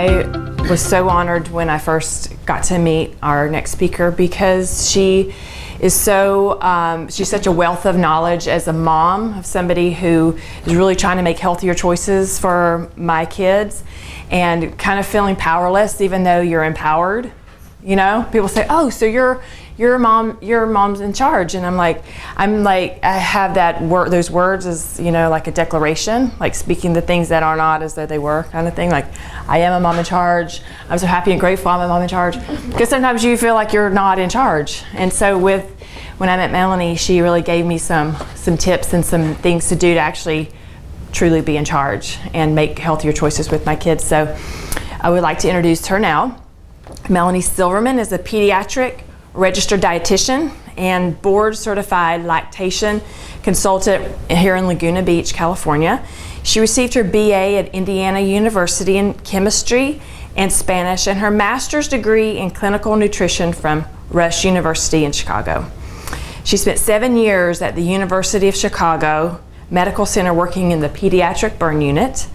I was so honored when I first got to meet our next speaker because she is she's such a wealth of knowledge as a mom of somebody who is really trying to make healthier choices for my kids and kind of feeling powerless even though you're empowered. You know, people say, "Oh, so your mom's in charge," and I'm like, I have those words as, you know, like a declaration, like speaking the things that are not as though they were, kind of thing. Like, I am a mom in charge. I'm so happy and grateful I'm a mom in charge, because sometimes you feel like you're not in charge. And so when I met Melanie, she really gave me some tips and some things to do to actually truly be in charge and make healthier choices with my kids. So I would like to introduce her now. Melanie Silverman is a pediatric registered dietitian and board certified lactation consultant here in Laguna Beach, California. She received her BA at Indiana University in chemistry and Spanish and her master's degree in clinical nutrition from Rush University in Chicago. She spent 7 years at the University of Chicago Medical Center working in the pediatric burn unit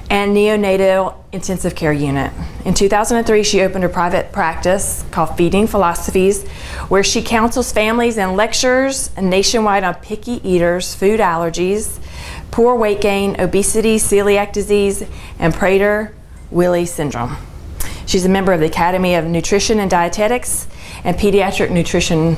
and neonatal intensive care unit. In 2003, she opened a private practice called Feeding Philosophies, where she counsels families and lectures nationwide on picky eaters, food allergies, poor weight gain, obesity, celiac disease, and Prader-Willi syndrome. She's a member of the Academy of Nutrition and Dietetics and Pediatric Nutrition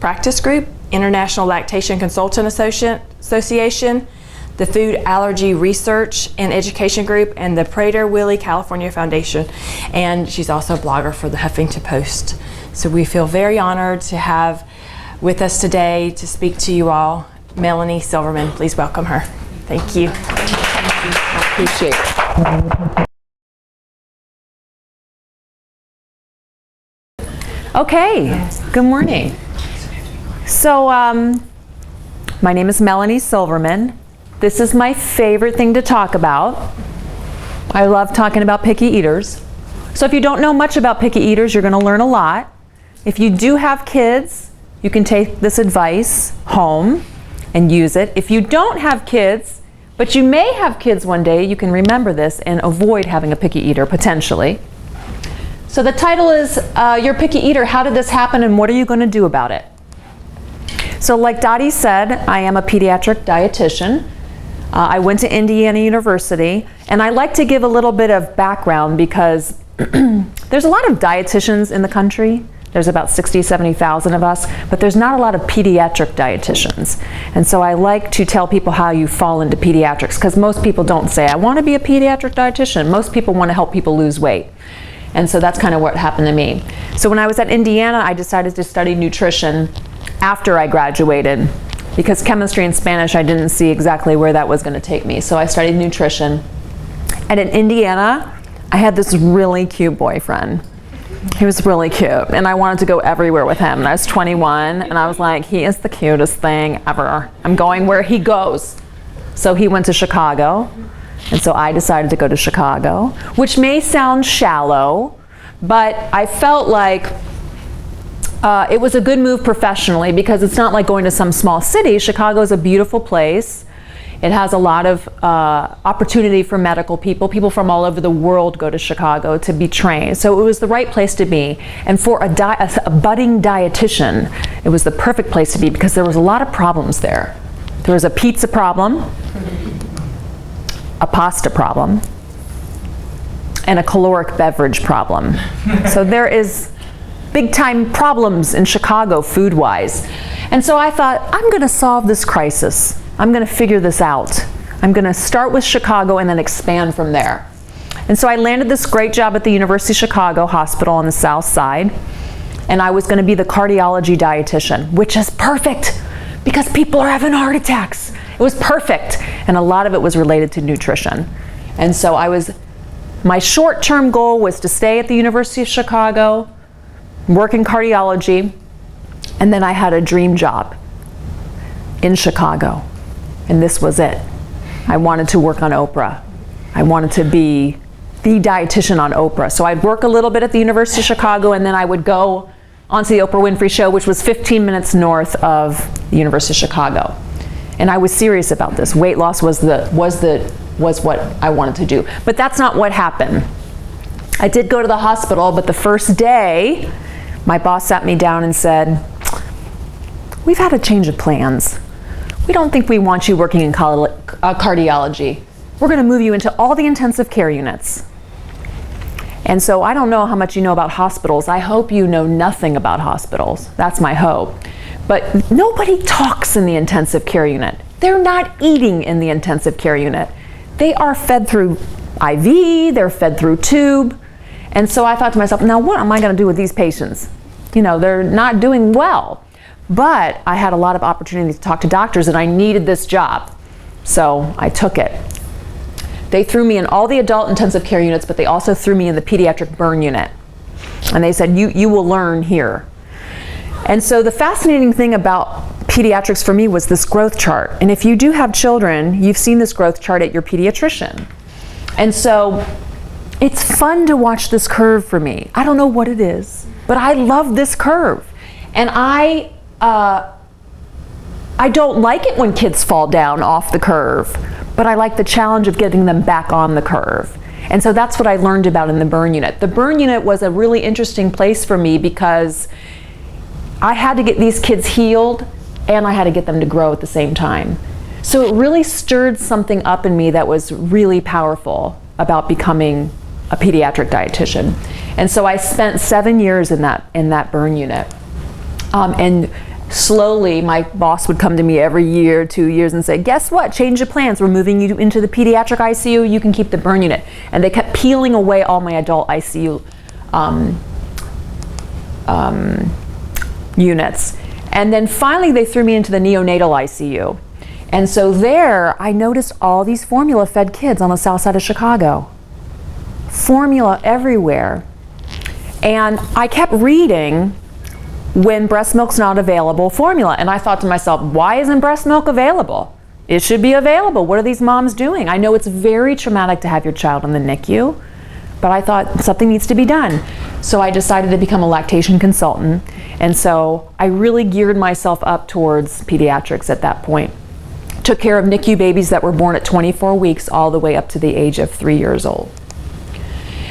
Practice Group, International Lactation Consultant Association, the Food Allergy Research and Education Group, and the Prader-Willi California Foundation. And she's also a blogger for the Huffington Post. So we feel very honored to have with us today to speak to you all, Melanie Silverman. Please welcome her. Thank you. I appreciate it. Okay, good morning. So my name is Melanie Silverman. This is my favorite thing to talk about. I love talking about picky eaters. So if you don't know much about picky eaters, you're going to learn a lot. If you do have kids, you can take this advice home and use it. If you don't have kids, but you may have kids one day, you can remember this and avoid having a picky eater, potentially. So the title is, You're a Picky Eater, How Did This Happen and What Are You Going to Do About It? So like Dottie said, I am a pediatric dietitian. I went to Indiana University, and I like to give a little bit of background because there's a lot of dietitians in the country. There's about 60, 70,000 of us, but there's not a lot of pediatric dietitians. And so I like to tell people how you fall into pediatrics, because most people don't say, I want to be a pediatric dietitian. Most people want to help people lose weight. And so that's kind of what happened to me. So when I was at Indiana, I decided to study nutrition after I graduated, because chemistry and Spanish, I didn't see exactly where that was going to take me. So I studied nutrition. And in Indiana, I had this really cute boyfriend. He was really cute, and I wanted to go everywhere with him. And I was 21, and I was like, he is the cutest thing ever. I'm going where he goes. So he went to Chicago, and so I decided to go to Chicago, which may sound shallow, but I felt like it was a good move professionally, because it's not like going to some small city. Chicago is a beautiful place. It has a lot of opportunity for medical people. People from all over the world go to Chicago to be trained. So it was the right place to be. And for a budding dietitian, it was the perfect place to be, because there was a lot of problems there. There was a pizza problem, a pasta problem, and a caloric beverage problem. So there is big time problems in Chicago food-wise. And so I thought, I'm going to solve this crisis. I'm going to figure this out. I'm going to start with Chicago and then expand from there. And so I landed this great job at the University of Chicago Hospital on the South Side, and I was going to be the cardiology dietitian, which is perfect because people are having heart attacks. It was perfect, and a lot of it was related to nutrition. And so my short-term goal was to stay at the University of Chicago, work in cardiology, and then I had a dream job in Chicago, and this was it. I wanted to work on Oprah. I wanted to be the dietitian on Oprah. So I'd work a little bit at the University of Chicago, and then I would go onto the Oprah Winfrey Show, which was 15 minutes north of the University of Chicago. And I was serious about this. Weight loss was the was what I wanted to do. But that's not what happened. I did go to the hospital, but the first day, my boss sat me down and said, we've had a change of plans. We don't think we want you working in cardiology. We're going to move you into all the intensive care units. And so I don't know how much you know about hospitals. I hope you know nothing about hospitals. That's my hope. But nobody talks in the intensive care unit. They're not eating in the intensive care unit. They are fed through IV, they're fed through tube. And so I thought to myself, now what am I going to do with these patients? You know, they're not doing well. But I had a lot of opportunities to talk to doctors, and I needed this job. So I took it. They threw me in all the adult intensive care units, but they also threw me in the pediatric burn unit. And they said, you will learn here. And so the fascinating thing about pediatrics for me was this growth chart. And if you do have children, you've seen this growth chart at your pediatrician. And so it's fun to watch this curve for me. I don't know what it is, but I love this curve. And I don't like it when kids fall down off the curve, but I like the challenge of getting them back on the curve. And so that's what I learned about in the burn unit. The burn unit was a really interesting place for me because I had to get these kids healed and I had to get them to grow at the same time. So it really stirred something up in me that was really powerful about becoming a pediatric dietitian. And so I spent 7 years in that burn unit. And slowly my boss would come to me every year, 2 years, and say, guess what, change of plans, we're moving you into the pediatric ICU, you can keep the burn unit. And they kept peeling away all my adult ICU units. And then finally they threw me into the neonatal ICU. And so there I noticed all these formula-fed kids on the south side of Chicago. Formula everywhere. And I kept reading, when breast milk's not available, formula. And I thought to myself, why isn't breast milk available? It should be available. What are these moms doing? I know it's very traumatic to have your child in the NICU, but I thought something needs to be done. So I decided to become a lactation consultant. And so I really geared myself up towards pediatrics at that point. Took care of NICU babies that were born at 24 weeks all the way up to the age of 3 years old.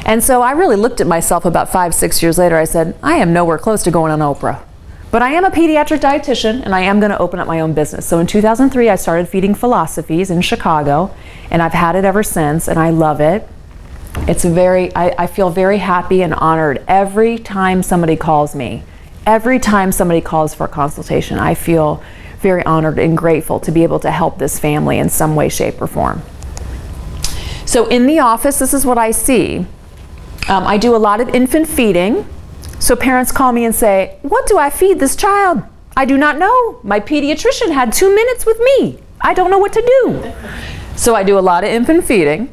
And so I really looked at myself about 5-6 years later. I said, I am nowhere close to going on Oprah. But I am a pediatric dietitian, and I am going to open up my own business. So in 2003, I started feeding Philosophies in Chicago, and I've had it ever since, and I love it. It's I feel very happy and honored every time somebody calls me. Every time somebody calls for a consultation, I feel very honored and grateful to be able to help this family in some way, shape, or form. So in the office, this is what I see. I do a lot of infant feeding. So parents call me and say, what do I feed this child? I do not know. My pediatrician had 2 minutes with me. I don't know what to do. So I do a lot of infant feeding,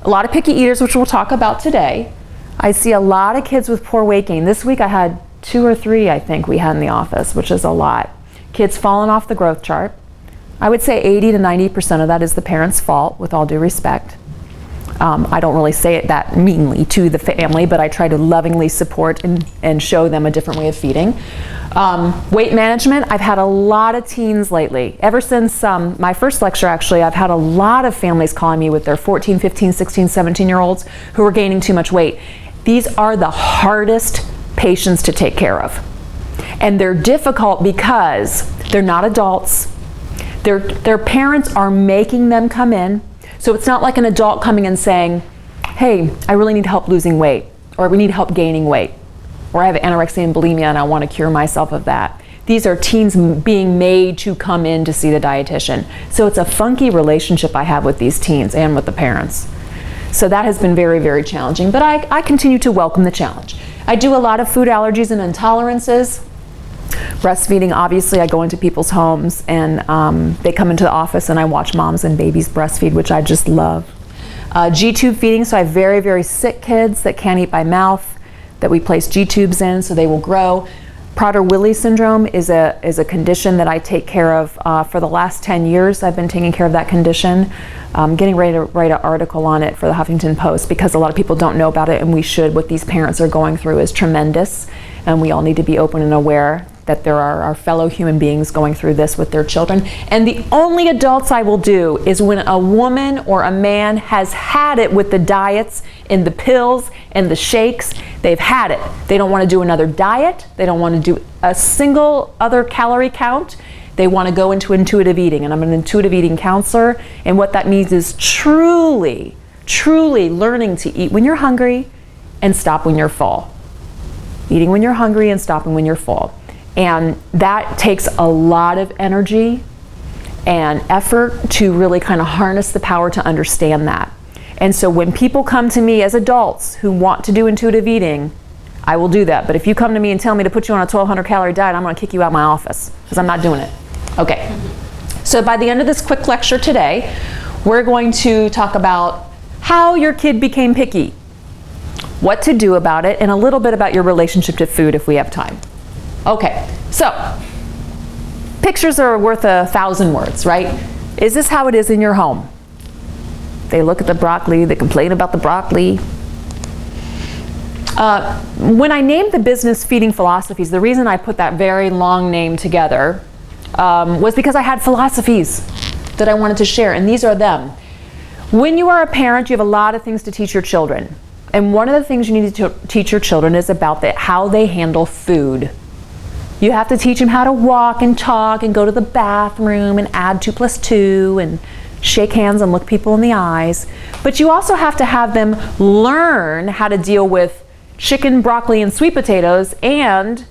a lot of picky eaters, which we'll talk about today. I see a lot of kids with poor weight gain. This week I had 2 or 3, I think, we had in the office, which is a lot. Kids falling off the growth chart. I would say 80 to 90% of that is the parent's fault, with all due respect. I don't really say it that meanly to the family, but I try to lovingly support and show them a different way of feeding. Weight management, I've had a lot of teens lately. Ever since my first lecture, actually, I've had a lot of families calling me with their 14, 15, 16, 17-year-olds who are gaining too much weight. These are the hardest patients to take care of. And they're difficult because they're not adults. Their parents are making them come in. So it's not like an adult coming and saying, hey, I really need help losing weight, or we need help gaining weight, or I have anorexia and bulimia and I want to cure myself of that. These are teens being made to come in to see the dietitian. So it's a funky relationship I have with these teens and with the parents. So that has been very, very challenging, but I continue to welcome the challenge. I do a lot of food allergies and intolerances. Breastfeeding, obviously, I go into people's homes and they come into the office and I watch moms and babies breastfeed, which I just love. G-tube feeding, so I have very, very sick kids that can't eat by mouth that we place G-tubes in so they will grow. Prader-Willi syndrome is a condition that I take care of. For the last 10 years, I've been taking care of that condition. Getting ready to write an article on it for the Huffington Post because a lot of people don't know about it, and we should. What these parents are going through is tremendous, and we all need to be open and aware that there are fellow human beings going through this with their children. And the only adults I will do is when a woman or a man has had it with the diets and the pills and the shakes. They've had it. They don't want to do another diet. They don't want to do a single other calorie count. They want to go into intuitive eating. And I'm an intuitive eating counselor. And what that means is truly learning to eat when you're hungry and stop when you're full. Eating when you're hungry and stopping when you're full. And that takes a lot of energy and effort to really kind of harness the power to understand that. And so when people come to me as adults who want to do intuitive eating, I will do that. But if you come to me and tell me to put you on a 1,200 calorie diet, I'm going to kick you out of my office because I'm not doing it. Okay. So by the end of this quick lecture today, we're going to talk about how your kid became picky, what to do about it, and a little bit about your relationship to food if we have time. Okay, so pictures are worth 1,000 words, right? Is this how it is in your home? They look at the broccoli, they complain about the broccoli. When I named the business Feeding Philosophies, the reason I put that very long name together was because I had philosophies that I wanted to share, and these are them. When you are a parent, you have a lot of things to teach your children. And one of the things you need to teach your children is about how they handle food. You have to teach them how to walk and talk and go to the bathroom and add 2 + 2 and shake hands and look people in the eyes. But you also have to have them learn how to deal with chicken, broccoli, and sweet potatoes and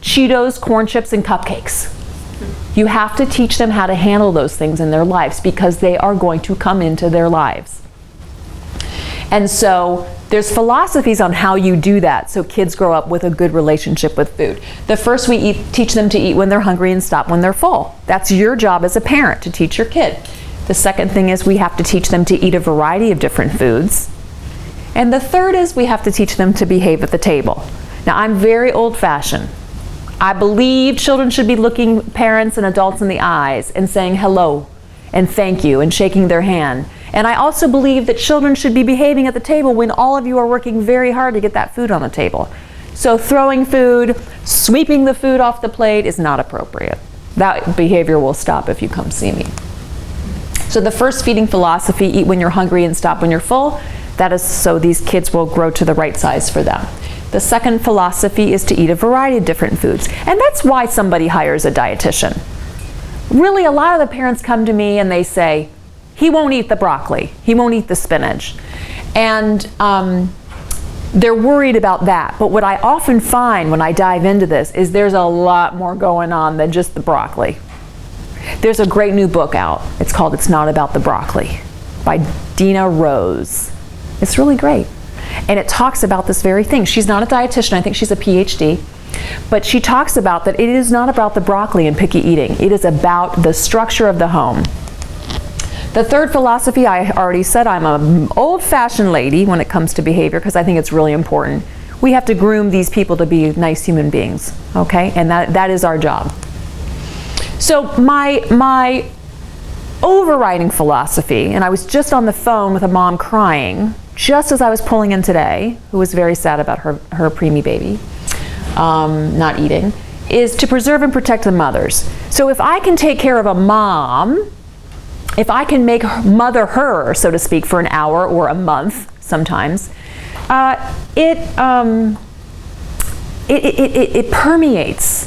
Cheetos, corn chips, and cupcakes. You have to teach them how to handle those things in their lives because they are going to come into their lives. And so there's philosophies on how you do that so kids grow up with a good relationship with food. The first, we teach them to eat when they're hungry and stop when they're full. That's your job as a parent, to teach your kid. The second thing is we have to teach them to eat a variety of different foods. And the third is we have to teach them to behave at the table. Now, I'm very old-fashioned. I believe children should be looking parents and adults in the eyes and saying hello and thank you and shaking their hand. And I also believe that children should be behaving at the table when all of you are working very hard to get that food on the table. So throwing food, sweeping the food off the plate is not appropriate. That behavior will stop if you come see me. So the first feeding philosophy, eat when you're hungry and stop when you're full, that is so these kids will grow to the right size for them. The second philosophy is to eat a variety of different foods. And that's why somebody hires a dietitian. Really, a lot of the parents come to me and they say, he won't eat the broccoli, he won't eat the spinach. And they're worried about that. But what I often find when I dive into this is there's a lot more going on than just the broccoli. There's a great new book out. It's called It's Not About the Broccoli by Dina Rose. It's really great. And it talks about this very thing. She's not a dietitian, I think she's a PhD. But she talks about that it is not about the broccoli and picky eating. It is about the structure of the home. The third philosophy, I already said, I'm an old-fashioned lady when it comes to behavior because I think it's really important. We have to groom these people to be nice human beings, okay? And that is our job. So my overriding philosophy, and I was just on the phone with a mom crying just as I was pulling in today, who was very sad about her preemie baby not eating, is to preserve and protect the mothers. So if I can take care of a mom, if I can mother her, so to speak, for an hour or a month sometimes, it permeates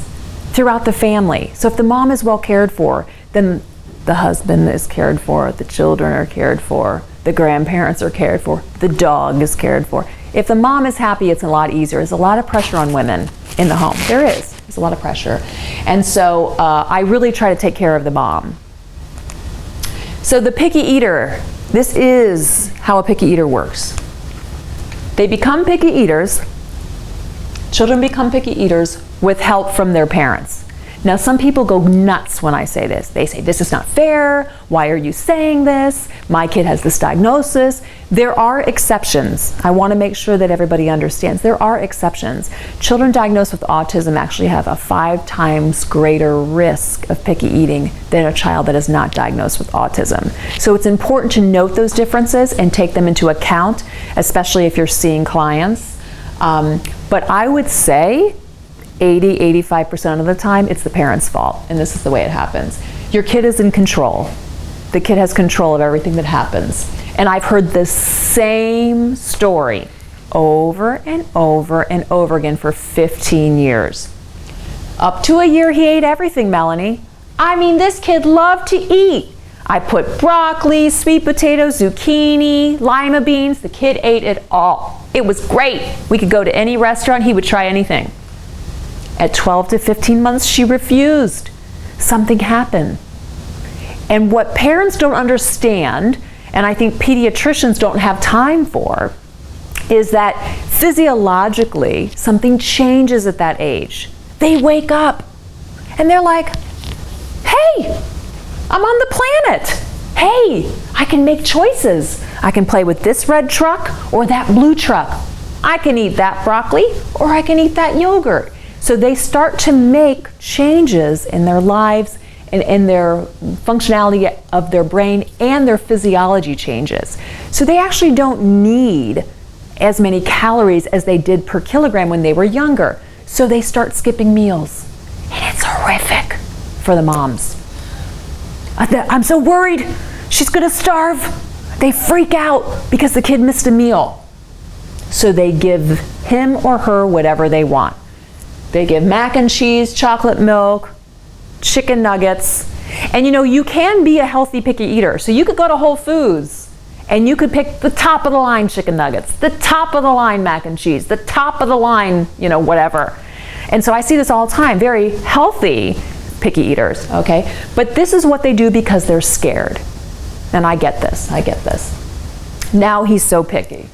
throughout the family. So if the mom is well cared for, then the husband is cared for, the children are cared for, the grandparents are cared for, the dog is cared for. If the mom is happy, it's a lot easier. There's a lot of pressure on women in the home. There's a lot of pressure. And so I really try to take care of the mom. So the picky eater, this is how a picky eater works. They become picky eaters, children become picky eaters with help from their parents. Now some people go nuts when I say this. They say, this is not fair, why are you saying this? My kid has this diagnosis. There are exceptions. I want to make sure that everybody understands. There are exceptions. Children diagnosed with autism actually have a 5 times greater risk of picky eating than a child that is not diagnosed with autism. So it's important to note those differences and take them into account, especially if you're seeing clients. But I would say 85% of the time, it's the parent's fault. And this is the way it happens. Your kid is in control. The kid has control of everything that happens. And I've heard this same story over and over and over again for 15 years. Up to a year, he ate everything, Melanie. I mean, this kid loved to eat. I put broccoli, sweet potatoes, zucchini, lima beans. The kid ate it all. It was great. We could go to any restaurant. He would try anything. At 12 to 15 months, she refused. Something happened. And what parents don't understand, and I think pediatricians don't have time for, is that physiologically, something changes at that age. They wake up and they're like, hey, I'm on the planet. Hey, I can make choices. I can play with this red truck or that blue truck. I can eat that broccoli or I can eat that yogurt. So they start to make changes in their lives and in their functionality of their brain, and their physiology changes. So they actually don't need as many calories as they did per kilogram when they were younger. So they start skipping meals. And it's horrific for the moms. I'm so worried she's gonna starve. They freak out because the kid missed a meal. So they give him or her whatever they want. They give mac and cheese, chocolate milk, chicken nuggets. And you know, you can be a healthy picky eater. So you could go to Whole Foods and you could pick the top of the line chicken nuggets, the top of the line mac and cheese, the top of the line, you know, whatever. And so I see this all the time, very healthy picky eaters, okay? But this is what they do because they're scared. And I get this. Now he's so picky.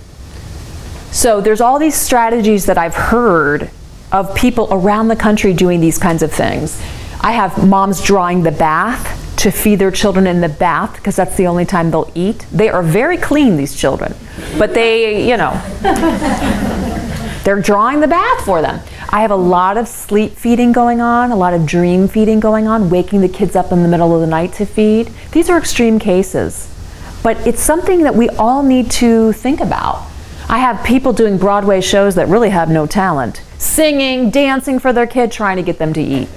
So there's all these strategies that I've heard of people around the country doing these kinds of things. I have moms drawing the bath to feed their children in the bath because that's the only time they'll eat. They are very clean, these children, but they, you know, they're drawing the bath for them. I have a lot of sleep feeding going on, a lot of dream feeding going on, waking the kids up in the middle of the night to feed. These are extreme cases, but it's something that we all need to think about. I have people doing Broadway shows that really have no talent, singing, dancing for their kid, trying to get them to eat.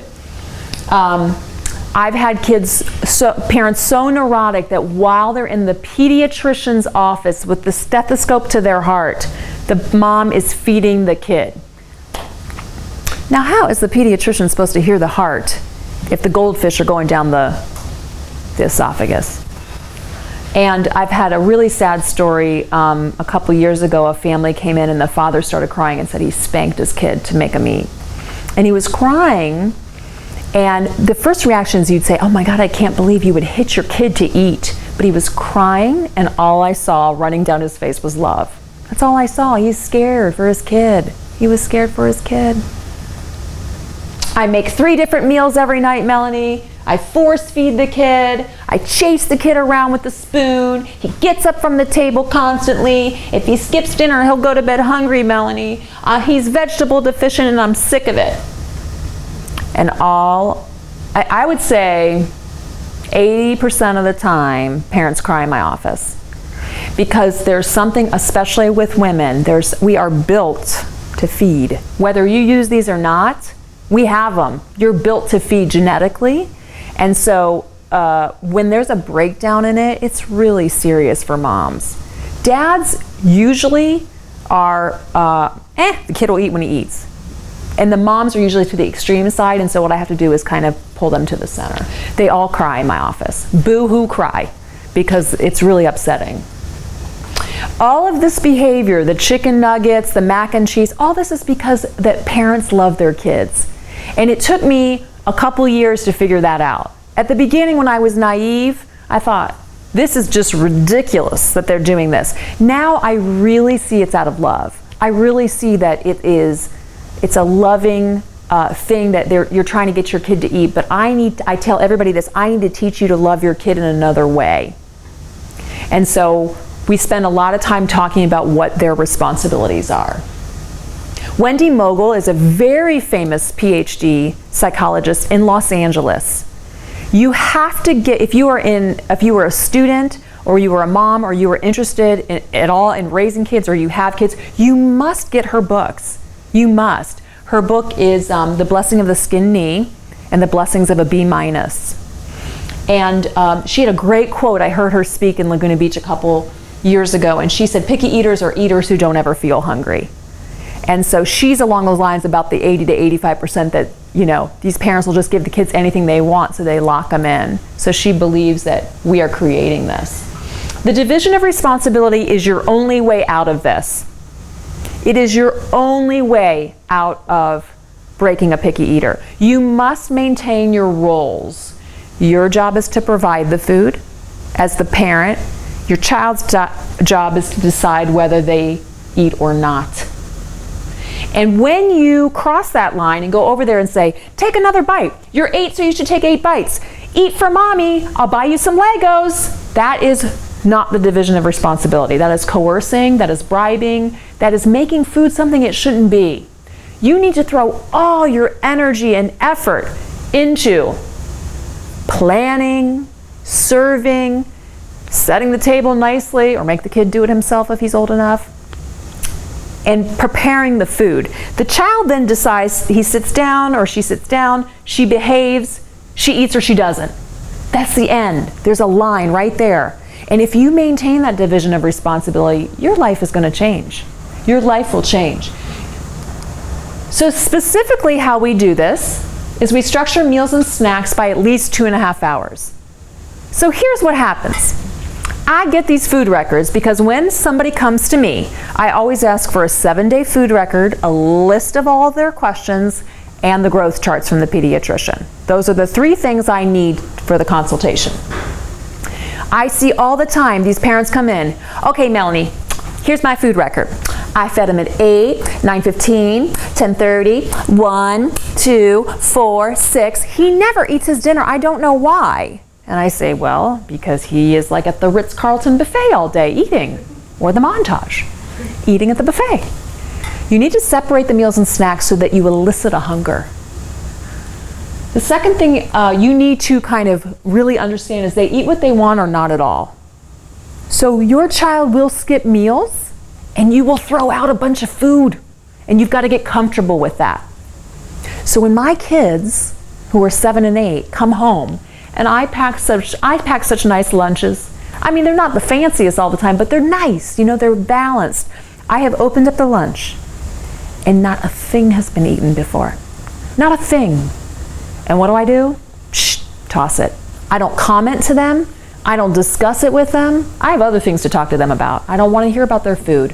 I've had parents so neurotic that while they're in the pediatrician's office with the stethoscope to their heart, the mom is feeding the kid. Now, how is the pediatrician supposed to hear the heart if the goldfish are going down the esophagus? And I've had a really sad story. A couple years ago, a family came in and the father started crying and said he spanked his kid to make him eat. And he was crying, and the first reaction is you'd say, oh my God, I can't believe you would hit your kid to eat. But he was crying, and all I saw running down his face was love. That's all I saw. He's scared for his kid. He was scared for his kid. I make 3 different meals every night, Melanie. I force feed the kid. I chase the kid around with the spoon. He gets up from the table constantly. If he skips dinner, he'll go to bed hungry, Melanie. He's vegetable deficient and I'm sick of it. And I would say 80% of the time, parents cry in my office. Because there's something, especially with women, we are built to feed. Whether you use these or not, we have them. You're built to feed genetically. And so when there's a breakdown in it, it's really serious for moms. Dads usually are, the kid will eat when he eats. And the moms are usually to the extreme side, and so what I have to do is kind of pull them to the center. They all cry in my office. Boo-hoo cry, because it's really upsetting. All of this behavior, the chicken nuggets, the mac and cheese, all this is because that parents love their kids. And it took me a couple years to figure that out. At the beginning, when I was naive, I thought, this is just ridiculous that they're doing this. Now I really see it's out of love. I really see that it's a loving thing that you're trying to get your kid to eat. But I tell everybody this, I need to teach you to love your kid in another way. And so we spend a lot of time talking about what their responsibilities are. Wendy Mogul is a very famous PhD psychologist in Los Angeles. You have to get, if you were a student or you were a mom or you were interested at all in raising kids or you have kids, you must get her books. You must. Her book is The Blessing of the Skin Knee and The Blessings of a B-. And she had a great quote. I heard her speak in Laguna Beach a couple years ago, and she said, picky eaters are eaters who don't ever feel hungry. And so she's along those lines about the 80 to 85% that, you know, these parents will just give the kids anything they want, so they lock them in. So she believes that we are creating this. The division of responsibility is your only way out of this. It is your only way out of breaking a picky eater. You must maintain your roles. Your job is to provide the food as the parent. Your child's job is to decide whether they eat or not. And when you cross that line and go over there and say, take another bite. You're 8, so you should take 8 bites. Eat for mommy, I'll buy you some Legos. That is not the division of responsibility. That is coercing, that is bribing, that is making food something it shouldn't be. You need to throw all your energy and effort into planning, serving, setting the table nicely, or make the kid do it himself if he's old enough, and preparing the food. The child then decides, he sits down or she sits down, she behaves, she eats or she doesn't. That's the end. There's a line right there. And if you maintain that division of responsibility, your life is going to change. Your life will change. So specifically how we do this is we structure meals and snacks by at least 2.5 hours. So here's what happens. I get these food records because when somebody comes to me, I always ask for a 7-day food record, a list of all of their questions, and the growth charts from the pediatrician. Those are the 3 things I need for the consultation. I see all the time these parents come in, okay, Melanie, here's my food record. I fed him at 8, 9:15, 10:30, 1, 2, 4, 6. He never eats his dinner. I don't know why. And I say, well, because he is like at the Ritz-Carlton buffet all day eating, or the Montage, eating at the buffet. You need to separate the meals and snacks so that you elicit a hunger. The second thing you need to kind of really understand is they eat what they want or not at all. So your child will skip meals and you will throw out a bunch of food, and you've got to get comfortable with that. So when my kids, who are 7 and 8, come home, and I pack such nice lunches. I mean, they're not the fanciest all the time, but they're nice, you know, they're balanced. I have opened up the lunch, and not a thing has been eaten before. Not a thing. And what do? Shh, toss it. I don't comment to them. I don't discuss it with them. I have other things to talk to them about. I don't want to hear about their food.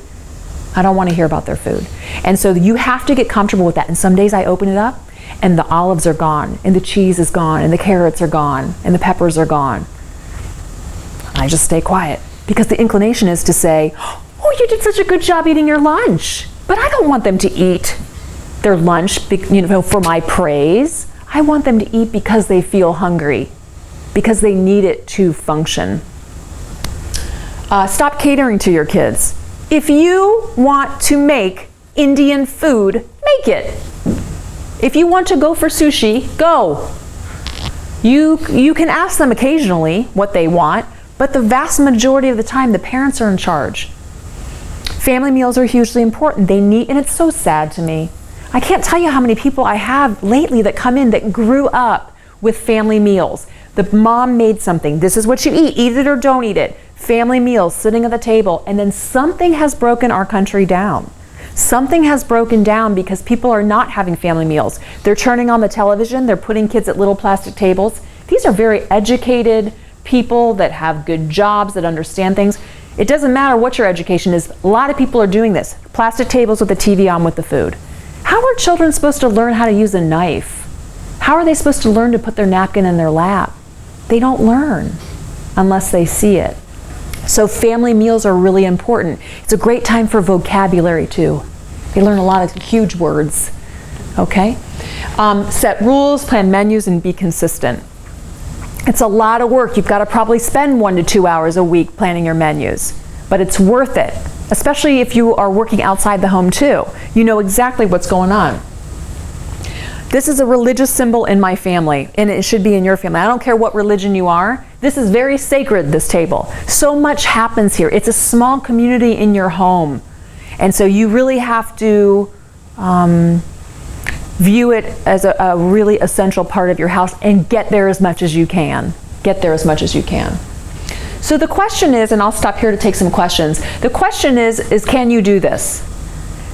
I don't want to hear about their food. And so you have to get comfortable with that. And some days I open it up and the olives are gone, and the cheese is gone, and the carrots are gone, and the peppers are gone. I just stay quiet because the inclination is to say, oh, you did such a good job eating your lunch. But I don't want them to eat their lunch, you know, for my praise. I want them to eat because they feel hungry, because they need it to function. Stop catering to your kids. If you want to make Indian food, make it. If you want to go for sushi, go. You can ask them occasionally what they want, but the vast majority of the time, the parents are in charge. Family meals are hugely important. They need, and it's so sad to me. I can't tell you how many people I have lately that come in that grew up with family meals. The mom made something. This is what you eat it or don't eat it. Family meals, sitting at the table, and then something has broken our country down. Something has broken down because people are not having family meals. They're turning on the television, they're putting kids at little plastic tables. These are very educated people that have good jobs, that understand things. It doesn't matter what your education is. A lot of people are doing this. Plastic tables with the TV on with the food. How are children supposed to learn how to use a knife? How are they supposed to learn to put their napkin in their lap? They don't learn unless they see it. So family meals are really important. It's a great time for vocabulary too. They learn a lot of huge words, okay? Set rules, plan menus, and be consistent. It's a lot of work. You've got to probably spend 1 to 2 hours a week planning your menus, but it's worth it, especially if you are working outside the home too. You know exactly what's going on. This is a religious symbol in my family, and it should be in your family. I don't care what religion you are. This is very sacred, this table. So much happens here. It's a small community in your home. And so you really have to view it as a really essential part of your house and get there as much as you can. Get there as much as you can. So the question is, and I'll stop here to take some questions. The question is can you do this?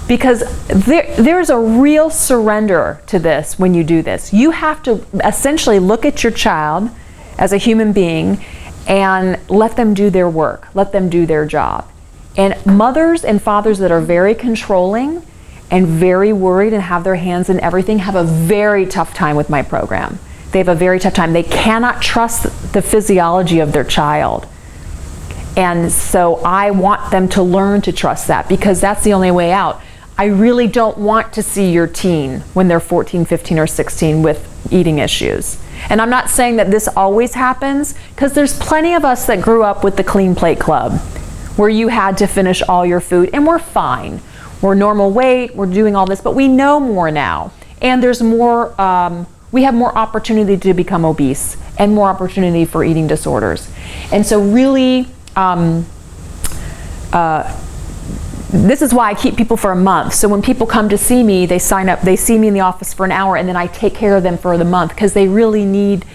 Because there's a real surrender to this when you do this. You have to essentially look at your child as a human being and let them do their work, let them do their job. And mothers and fathers that are very controlling and very worried and have their hands in everything have a very tough time with my program. They have a very tough time. They cannot trust the physiology of their child. And so I want them to learn to trust that, because that's the only way out. I really don't want to see your teen when they're 14, 15, or 16 with eating issues. And I'm not saying that this always happens, because there's plenty of us that grew up with the Clean Plate Club, where you had to finish all your food, and we're fine. We're normal weight, we're doing all this, but we know more now. And there's more, we have more opportunity to become obese and more opportunity for eating disorders. And so really, this is why I keep people for a month. So when people come to see me, they sign up, they see me in the office for an hour, and then I take care of them for the month, because they really need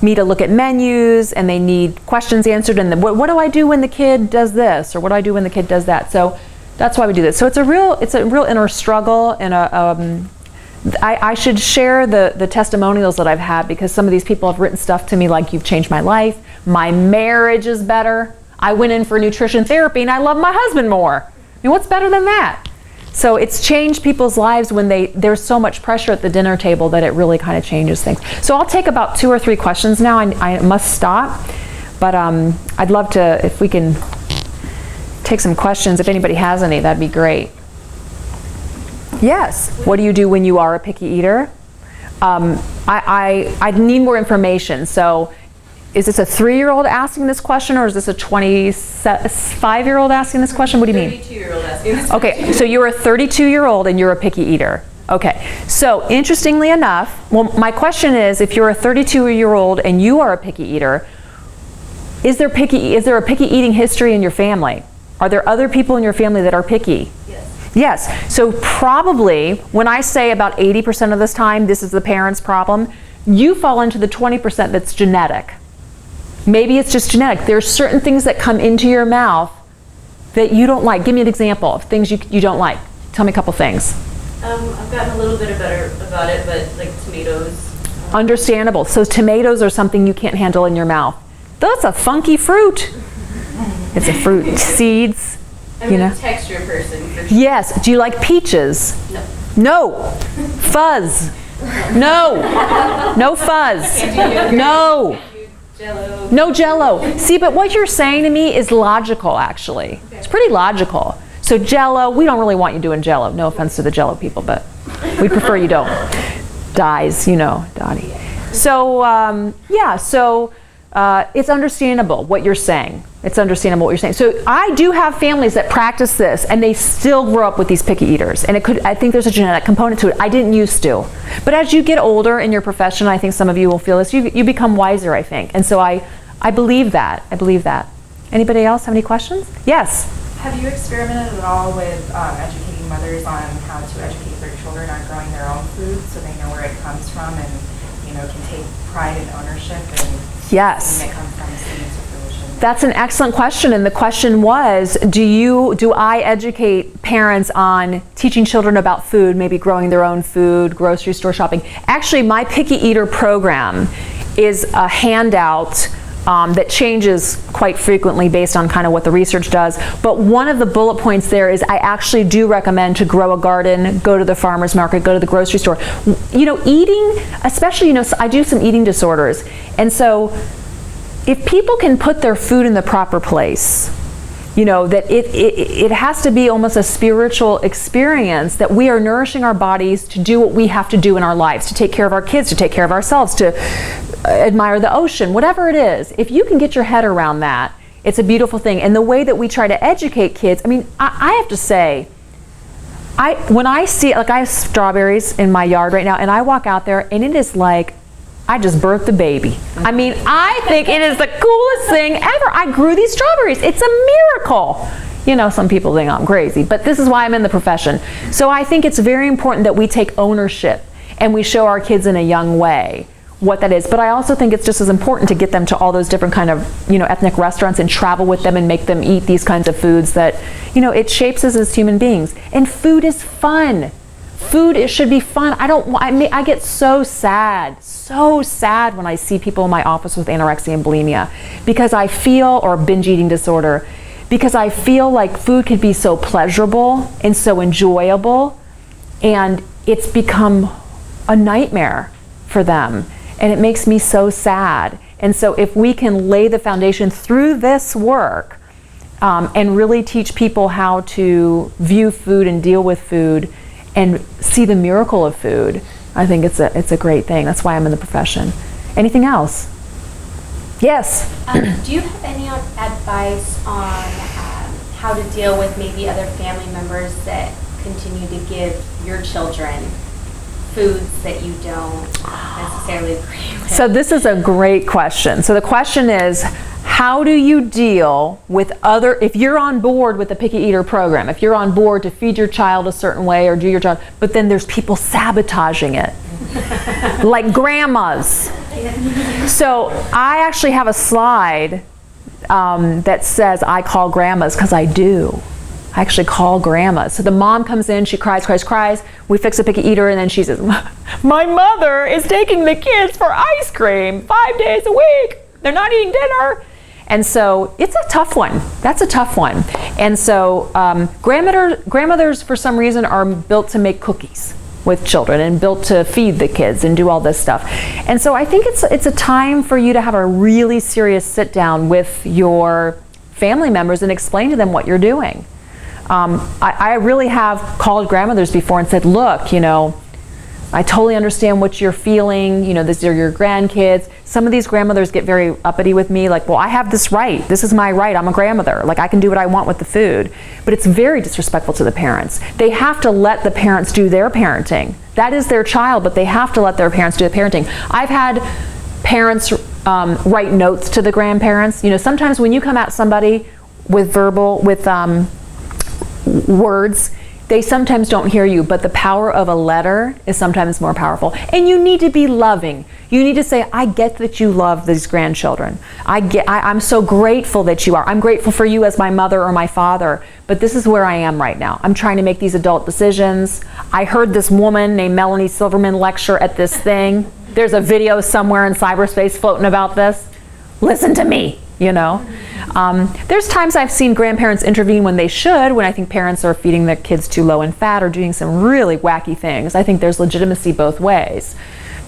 me to look at menus, and they need questions answered, and what do I do when the kid does this, or what do I do when the kid does that? So that's why we do this. So it's a real inner struggle, and I should share the testimonials that I've had, because some of these people have written stuff to me like, "You've changed my life. My marriage is better. I went in for nutrition therapy and I love my husband more." I mean, what's better than that? So it's changed people's lives when there's so much pressure at the dinner table that it really kind of changes things. So I'll take about 2 or 3 questions now. I must stop, but I'd love to, if we can take some questions. If anybody has any, that'd be great. Yes. What do you do when you are a picky eater? I need more information. So is this a 3-year-old asking this question, or is this a 25-year-old asking this question? What do you mean? 32-year-old asking this question. Okay, so you're a 32-year-old and you're a picky eater. Okay, so interestingly enough, well, my question is, if you're a 32-year-old and you are a picky eater, is there a picky eating history in your family? Are there other people in your family that are picky? Yes. Yes, so probably when I say about 80% of this time, this is the parent's problem, you fall into the 20% that's genetic. Maybe it's just genetic. There's certain things that come into your mouth that you don't like. Give me an example of things you don't like. Tell me a couple things. I've gotten a little bit better about it, but like tomatoes. Understandable. So tomatoes are something you can't handle in your mouth. That's a funky fruit. It's a fruit. Seeds. I'm a texture person. For sure. Yes. Do you like peaches? No. No. Fuzz. No. No fuzz. No. Jello. No Jello. See, but what you're saying to me is logical, actually. Okay. It's pretty logical. So Jello, we don't really want you doing Jello. No offense to the Jello people, but we prefer you don't. Dyes, you know, Dottie. So, yeah, so it's understandable what you're saying. It's understandable what you're saying. So I do have families that practice this, and they still grow up with these picky eaters. And I think there's a genetic component to it. I didn't used to. But as you get older in your profession, I think some of you will feel this, you become wiser, I think. And so I believe that. I believe that. Anybody else have any questions? Yes? Have you experimented at all with educating mothers on how to educate their children on growing their own food so they know where it comes from and, you know, can take pride and ownership and yes. it comes from seeds to fruition? That's an excellent question, and the question was, do I educate parents on teaching children about food, maybe growing their own food, grocery store shopping? Actually, my Picky Eater program is a handout that changes quite frequently based on kind of what the research does. But one of the bullet points there is I actually do recommend to grow a garden, go to the farmer's market, go to the grocery store. You know, eating, especially, you know, I do some eating disorders. And so if people can put their food in the proper place, you know, that it has to be almost a spiritual experience, that we are nourishing our bodies to do what we have to do in our lives, to take care of our kids, to take care of ourselves, to admire the ocean, whatever it is. If you can get your head around that, it's a beautiful thing. And the way that we try to educate kids, I mean, I have to say, when I see, like I have strawberries in my yard right now, and I walk out there and it is like, I just birthed a baby. I mean, I think it is the coolest thing ever. I grew these strawberries. It's a miracle. You know, some people think I'm crazy, but this is why I'm in the profession. So I think it's very important that we take ownership. and we show our kids in a young way what that is. But I also think it's just as important to get them to all those different kind of, ethnic restaurants and travel with them and make them eat these kinds of foods that, it shapes us as human beings. And food is fun. Food, it should be fun. I get so sad when I see people in my office with anorexia and bulimia, because I feel, or binge eating disorder, because I feel like food could be so pleasurable and so enjoyable, and it's become a nightmare for them. And it makes me so sad. And so if we can lay the foundation through this work and really teach people how to view food and deal with food and see the miracle of food, I think it's a great thing. That's why I'm in the profession. Anything else? Yes? Do you have any advice on how to deal with maybe other family members that continue to give your children foods that you don't necessarily agree with? So this is a great question. So the question is, how do you deal with if you're on board with the Picky Eater program, if you're on board to feed your child a certain way or do your child, but then there's people sabotaging it, like grandmas. So I actually have a slide that says I call grandmas, because I do. I actually call grandmas. So the mom comes in, she cries. We fix a Picky Eater, and then she says, my mother is taking the kids for ice cream 5 days a week. They're not eating dinner. And so it's a tough one. That's a tough one. And so grandmothers, for some reason, are built to make cookies with children and built to feed the kids and do all this stuff. And so I think it's a time for you to have a really serious sit down with your family members and explain to them what you're doing. I really have called grandmothers before and said, look, I totally understand what you're feeling. These are your grandkids. Some of these grandmothers get very uppity with me, like, well, I have this right. This is my right. I'm a grandmother. Like, I can do what I want with the food. But it's very disrespectful to the parents. They have to let the parents do their parenting. That is their child, but they have to let their parents do the parenting. I've had parents write notes to the grandparents. Sometimes when you come at somebody with words, they sometimes don't hear you, but the power of a letter is sometimes more powerful. And you need to be loving. You need to say, I get that you love these grandchildren. I'm so grateful that you are. I'm grateful for you as my mother or my father, but this is where I am right now. I'm trying to make these adult decisions. I heard this woman named Melanie Silverman lecture at this thing. There's a video somewhere in cyberspace floating about this. Listen to me, There's times I've seen grandparents intervene when they should, when I think parents are feeding their kids too low in fat or doing some really wacky things. I think there's legitimacy both ways.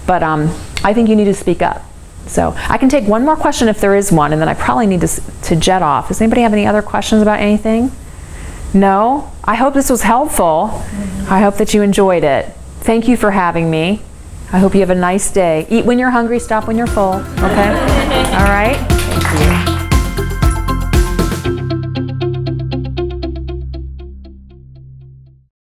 But I think you need to speak up. So I can take one more question if there is one, and then I probably need to jet off. Does anybody have any other questions about anything? No? I hope this was helpful. I hope that you enjoyed it. Thank you for having me. I hope you have a nice day. Eat when you're hungry, stop when you're full. Okay? All right? Thank you.